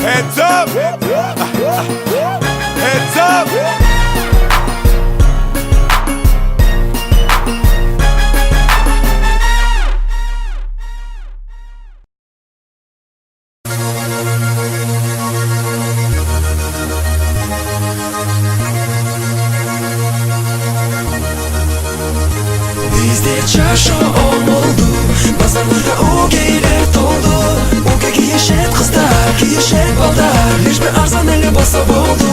Hands up. Hands up. Bizde çarşı oldu, pazarlarda o'gaylar to'ldi. O'ga kiyishib qizlar, kiyishib baldar, hech bir arzon ele basa bo'ldi.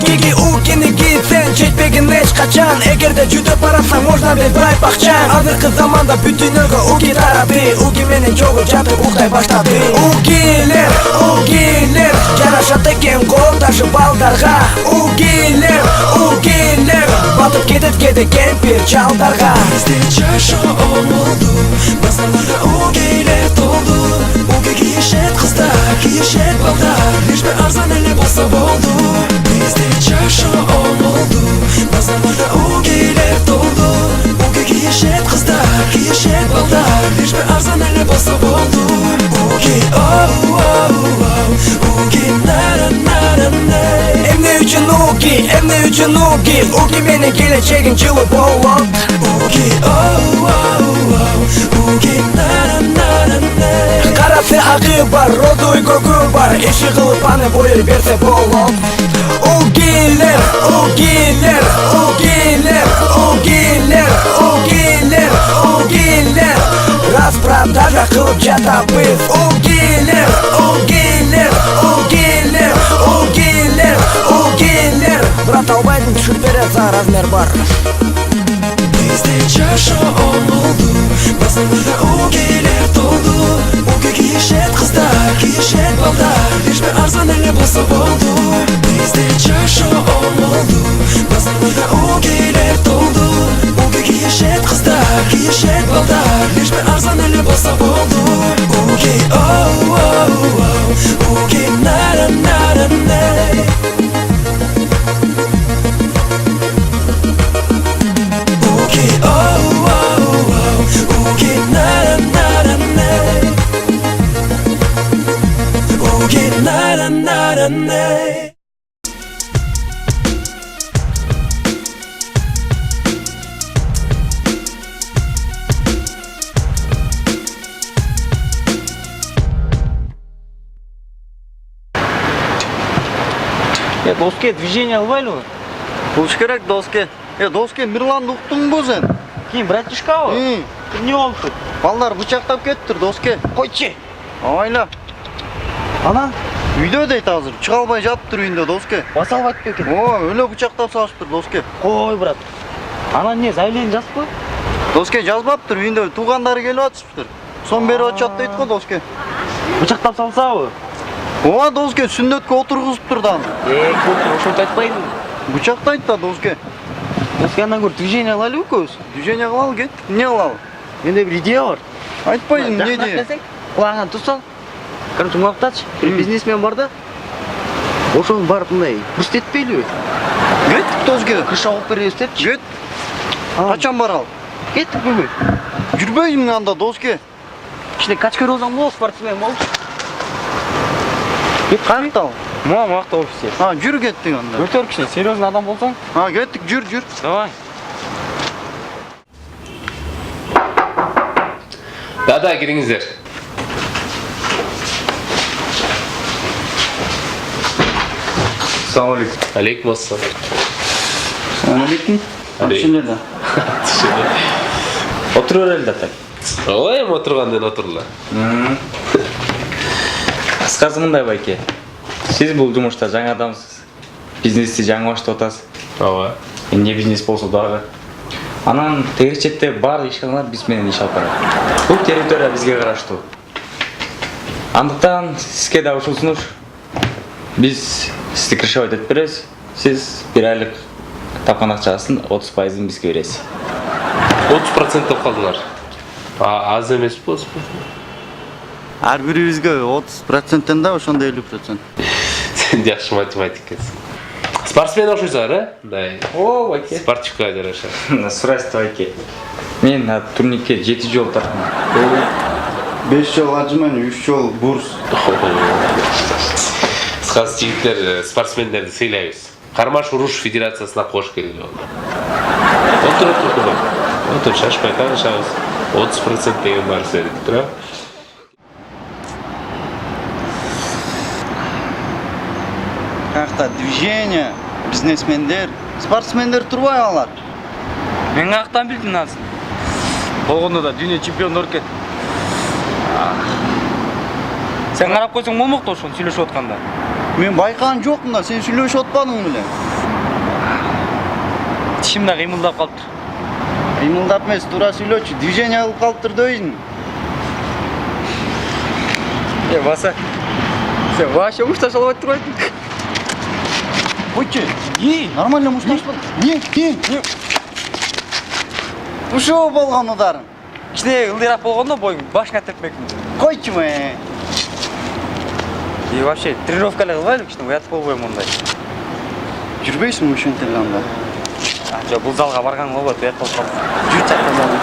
Gigi o'giniki sen chekpegin hech qachon. Agarda juda parasang можно deb aytmoqchan. Hozirgi zamonda butun o'ga o'gi tarafi, o'gi mening cho'g'i chaqib uxlay boshladi. O'gilar jarashadi ekan qo'l tashib baldarga. O'gilar botib ketadi kemper chaldarga. Bizde çarşı oldu, pazarlarda o'gaylar to'ldi. O'ga kiyishib qizlar, kiyishib baldar, hech bir arzon ele basa bo'ldi. Bizde çarşı oldu, pazarlarda o'gaylar to'ldi. O'ga kiyishib qizlar, kiyishib baldar, hech bir arzon ele basa bo'ldi. O'gay o'gay na. Emne uchun o'gi mening kelajagim jilib bo'lib. O'gay na. Qarasi aqi bar, rodoy go'gu bar, eshig'ilib ana bo'yir bersa bo'lib. O'gilar rasprodaja qilib jatamiz. O'gilar Brat albaydan tushib berasa razmer bar. Bizde çarşı oldu, pazarlarda o'gaylar to'ldi. O'ga kiyishib qizlar, kiyishib baldar, hech bir arzon ele basa bo'ldi. Bizde çarşı oldu, pazarlarda o'gaylar to'ldi. O'ga kiyishib qizlar, kiyishib baldar, hech bir arzon ele basa bo'ldi. O'gay o'gay na. Доске движение албайлы ма? Болуш керек доске. Доске Мирланды уктуңбу бу сен? Ким, братишкабы? Не болуптур? Балдар бычактап кетиптир доске. Койчу. Ойла. Анан? Үйдө дейт азыр. Чыга албай жатыптыр үйүндө доске. Баса албайт бекен? Өлө бычактап салыштыр доске. Кой, брат. Анан не, заявление жазбы? Доске жазбаптыр, үйүндө туугандары келип атышыптыр. Сом берип атышат дейт го доске. Бычактап салсабы? Ооба доске, сүннөткө отургузуптур да. Ошонтип айтпайдың. Бычактайт да доске. Доске андан көрүп движение алайлы экөөбүз? Движение кылалы кет. Эмне кылалы? Менде бир идея бар. Айтпайсың, эмне идея? Кулагыңан тусал. Короче, муктач, бир бизнесмен бар да. Ошону барып мындай көрсөтпөйлүбү? Кеттик доске. Кыш алып беребиз депчи. Кет. Качан баралы? Кеттик бүгүн. Жүрбөйсүң анда доске. Кичине качка болсоң болот, спортсмен болчу. Кет Каяктабы? Макта офисте. Жүр кеттик анда. Өтөр кичине серьезный адам болсоң. Кеттик, жүр. Давай. Да, кириңиздер. Салам алейкум. Алейкум ассалам. Салам алейкум. Түшүнөлү. Отур бер эле да. Ой, эми отургандан отурла. Кыскасы мындай байке. Сиз бул жумушта жаңы адамсыз. Бизнести жаңы баштап атасыз. Ооба. Эмне бизнес болсо дагы. Анан тегер четте баардык ишканалар биз менен иш алып барат. Бул территория бизге караштуу. Андыктан сизге да ушул сунуш. Биз сизди крышевать этип беребиз. Сиз бир айлык тапкан акчасын 30%ын бизге бересиз. 30% калдыңар. Аз эмес болсо. Ар бирибизге 30%тен да ошондой 50%. Сен жакшы математик экенсиң. Спортсмен окшойсуңар, Мындай. О, байке. Спортчукка жараша. Сурайсыз байке. Мен турникке 7 жол тарттым. 5 жол ажман, 3 жол бурс. Кысқасы жігіттер спортсмендерді сыйлайбыз. Қармаш ұруш федерациясына қош келген. Отыр, көмек. Отыр, шашпай танышамыз. 30% деген бар сөйлеп тұра. Какта движение, бизнесмендер, спортсмендер турбай алат. Мен қаяқтан білдім азын. Болғанда да дүние чемпионы ұрып кет. Сен қарап қойсаң болмақты ошын сөйлешіп отқанда. Мен байқаған жоқпын да, сен сүйлөшүп отпадың беле. Тишимде қимылдап қалыптыр. Кыймылдап эмес, туура сүйлөчү, движение кылып калыптыр дейсиң. Баса, сен вообще мушташалып айтып тұрбайсың. Койчу, нормально мушташпадың. Не? Ушул болгон ударың. Кішкене ылдырақ болғанда бойың башыңа тепмекмін. Койчу мен. И вообще тренировкалар кылбайлы, кішкене уят болбойм ондай. Жүрбөйсүң ушинтип анда. Жо, бұл залға барған болбойт, уят болуп калды. Жүр чакта залга.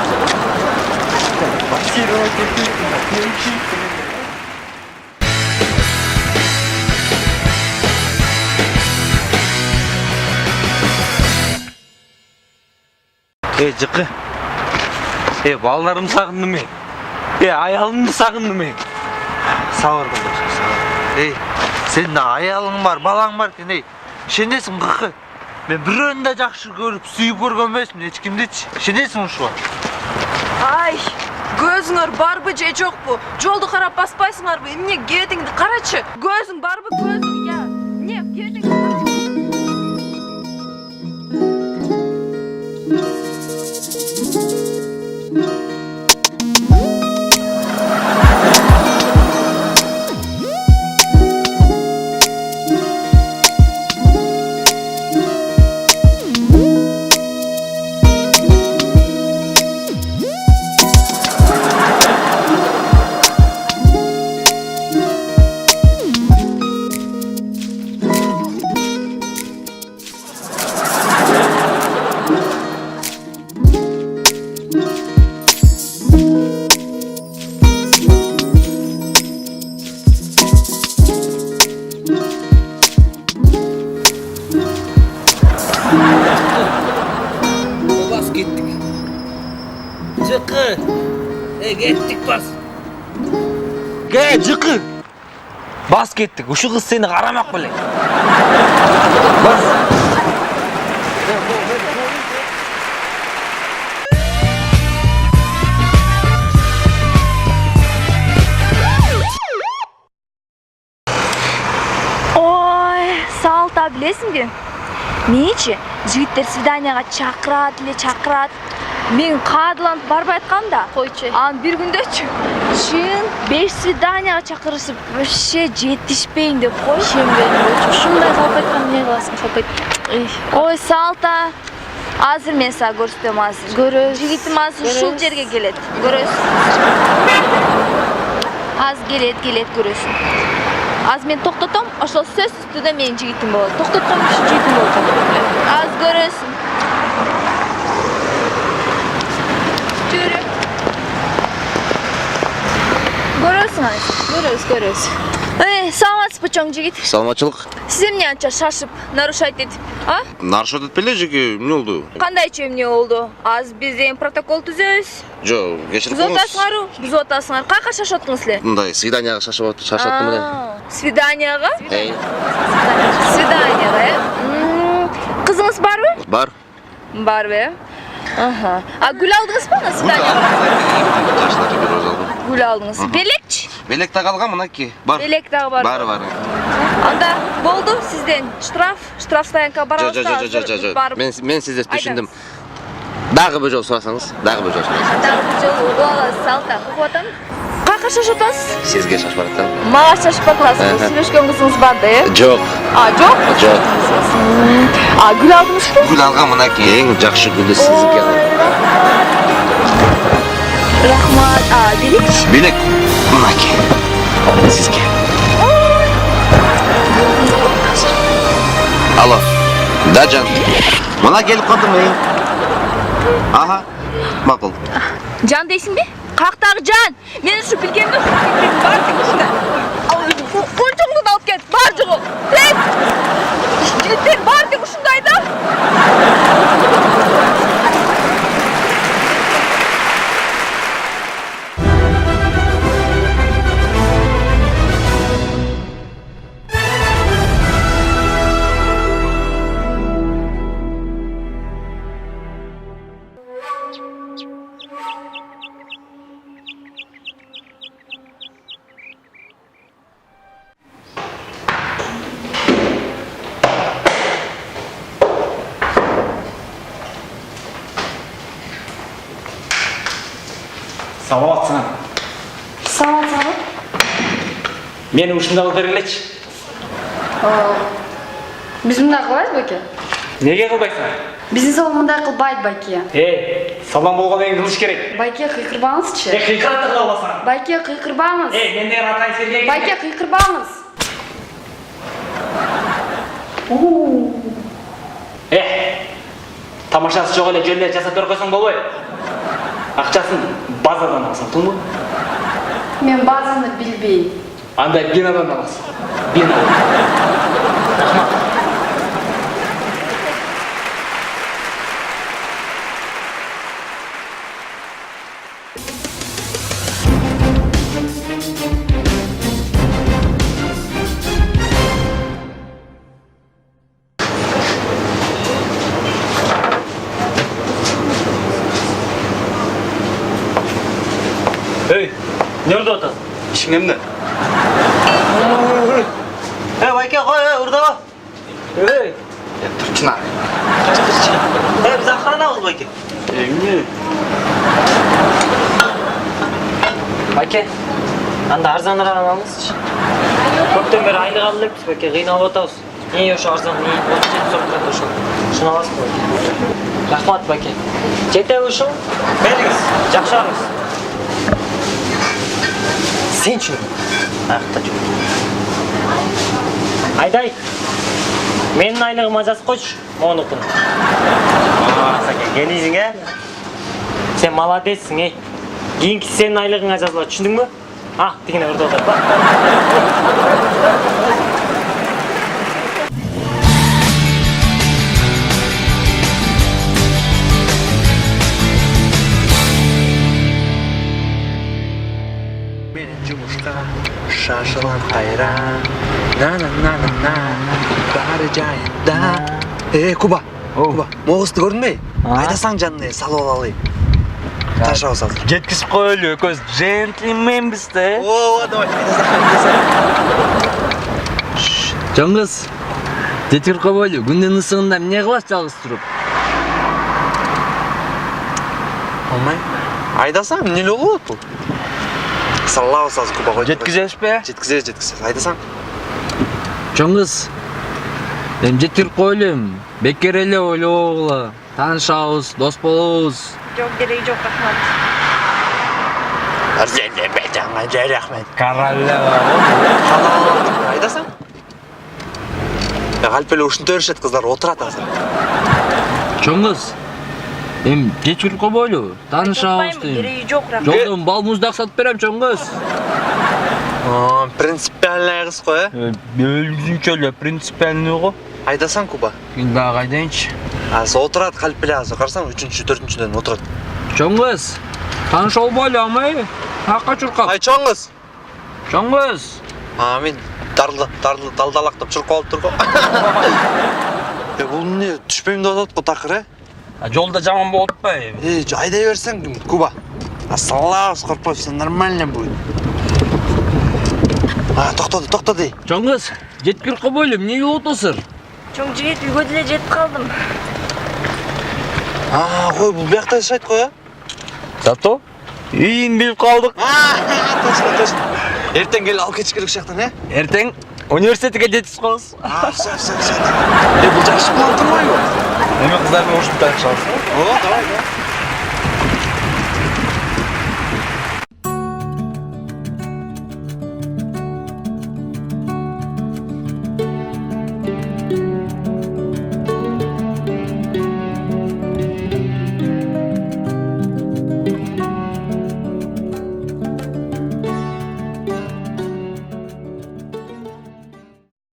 Жықы. Балаларымды сағындым мен. Аялымды сағындым мен. Сауырдым. Сенде аялың бар, балаң бар екен. Шенесің қықы. Мен біреуін де жақсы көріп, сүйіп көрген емеспін, ешкімдечі. Шенесің ұшуа. Ай, көзіңір бар бі же жоқ бұ? Жолды қарап баспайсыңар бі? Емне кетіңді қарачы. Көзің бар бі көзің, я. Не, кетіңді қарачы. Жықы. Кеттік бас. Жықы. Бас кеттік. Ұшы қыз сені қарамақ біле. Бас. Ой, Салта білесің бе? Меніңше, жігіттер свиданияға чақырат. Мен қадыланып барбай атқанда. Қойчы. Bir күнде чын 5 свиданияға чақырышып, вообще жетішпейін деп қой. Шындай қалып айтқан не қыласың, қалып Ой, Салта. Азыр мен саған көрсетем азыр. Көрөс. Жігітім азыр ушул жерге келет. Көрөсүң. Аз келет, көрөсүң. Аз мен тоқтатам, ошол сөз үстүдө менин жигитим болот. Токтоткон киши жигитим болот. Аз көрөсүң. Жүрү. Көрөсүң аз. Көрөс. Саламатсызбы чоң жигит? Саламатчылык. Сиз эмне анча шашып, нарушать этип, а? Нарушать этпеле жеке, эмне болду? Кандайча эмне болду? Аз биз протокол түзөбүз. Жо, кечирип Бузуп атасыңар. Кайка шашаттыңыз силер? Мындай свиданияга шашаттым эле. Свиданияга? Кызыңыз барбы? Барбы? Аха. Гүл алдыңызбы ана свиданияга? Гүл алдыңыз. Белекчи? Белек так алгам, мынакей. Бар. Белек дагы бар. Бар. Анда болду сизден штраф стоянкага барабыз да. Жо. Мен сизден түшүндүм. Дагы бир жолу сурасаңыз, Дагы бир жолу угуп Салта, угуп атам. Кайка шашып атасыз? Сизге шашып атам. Мага шашып атасыз. Сүйлөшкөн кызыңыз барда, Жок. Жок? Жок. Гүл алдыңызбы? Гүл алгам, мынакей. Эң жакшы гүлдү сиздики алгам. Рахмат. Белекчи? Белек. Мынакей. Сизге. Алло. Да, жан. Мына келип калдым. Аха. Макул. Жан дейсиң бе? Каяктагы жан? Мен ушу билгенде бар ушунда. Кольчоңду да алып кет. Бар жогу. Саламатсың. Саламатсың. Мені ушунда кылып бергилечи. Биз мындай кылбайбыз беке. Неге кылбайсың? Биздин салон мындай кылбайт байке. Салам болгондон кийин кылыш керек. Байке кыйкырбаңызчы. Кыйкырат кыла аласың. Байке кыйкырбаңыз. Мен деген атайын Сергей. Байке кыйкырбаңыз. Тамашасы жок эле жөнүнө жасап берип койсоң болбойбу. Акчасын базадан алсаң, туңбу? Мен базаны билбейм. Анда бинадан аласың. Бина. Не urda otasın? İşin emne? Байке, қой, ұрдава. Dur Çınar. Biz охранабыз, Байке. Emne? Байке, анда арзанырақ аламыз. Көптен бері айлық алып келіппіз, Байке, қиналып отырмыз. Не ошо арзан, не 37 сом тұрады ошо. Шуны аласыз, Байке. Рахмат, Байке. Жетеби ушул? Бериңиз, жакшы алыңыз. Сен үшін? Аяқта жүр. Айдай, менің айлығыма жазып қойшы, монукун. Саке, келейсің, Сен молодецсің, Кейінгі сенің айлығыңа жазылады, түсіндің бі? Дегені ұрды отыр. Менің жұмысқа шашылан қайран. На-на-на-на-на, бәрі жайында. Куба, Моғысты көрдің бе? Айдасаң жанына салып алайын. Таша осал. Жеткізіп қойлы, көз джентльмен бізді. Давай, айдасаң. Жоңғыз, жеткір қойлы, күнден ысығында не қылас жалғыз тұрып? Olmay. Aydasan, ne olur bu? Salla olsaz Kuba koy. Жеткізеш бе? Жеткізеш. Aydasan. Жоңғыз, жеткір қойлым, бекер еле ойлы оғылы, танышауыз, дос болуыз. Жоқ, керегі жоқ, рахмат. Арзенде бәтаңа жай рахмет. Караллы. Aydasan. Қалпелі ұшын төрішет қыздар отырат азыр. Жоңғыз, жеткір қойлы, танышауыз дейм. Керегі жоқ, рахмат. Жолдың бал мұздақ сатып берем, Жоңғыз. Принципиальный қыз қой, Бөлгізінчөлі, принципиальный ғой. Aydasan Kuba. Күндағы қайдайыншы. Отырат қалпелі азыр. Қарсаң, 3-4-ден отырат. Жоңғыз, танышау бойлы амай, хаққа чұрқап. Ай, Жоңғыз. Жоңғыз. Мен далдалақтап чұрқап алып тұр ғой. Бұл не, түшпеймді отат қой тақыр, Жолда жаман болып па? Айдай берсең, Kuba. Саллаус, Корпов, все нормально будет. Тоқтады. Жоңғыз, жеткір қобойлым, не отысыр? Чоң жігет, үйге деле жетіп қалдым. Қой, бұл бияқта шайт қой, Зато? Үйін біліп қалдық. Точно. Ертең кел алып кетіш керек шақтан, Ертең университетіге жетіс қолыз. Все. Бұл жақшы план тұрмай ғой. Неме қыздармен ұшып тайық шалысы. Давай.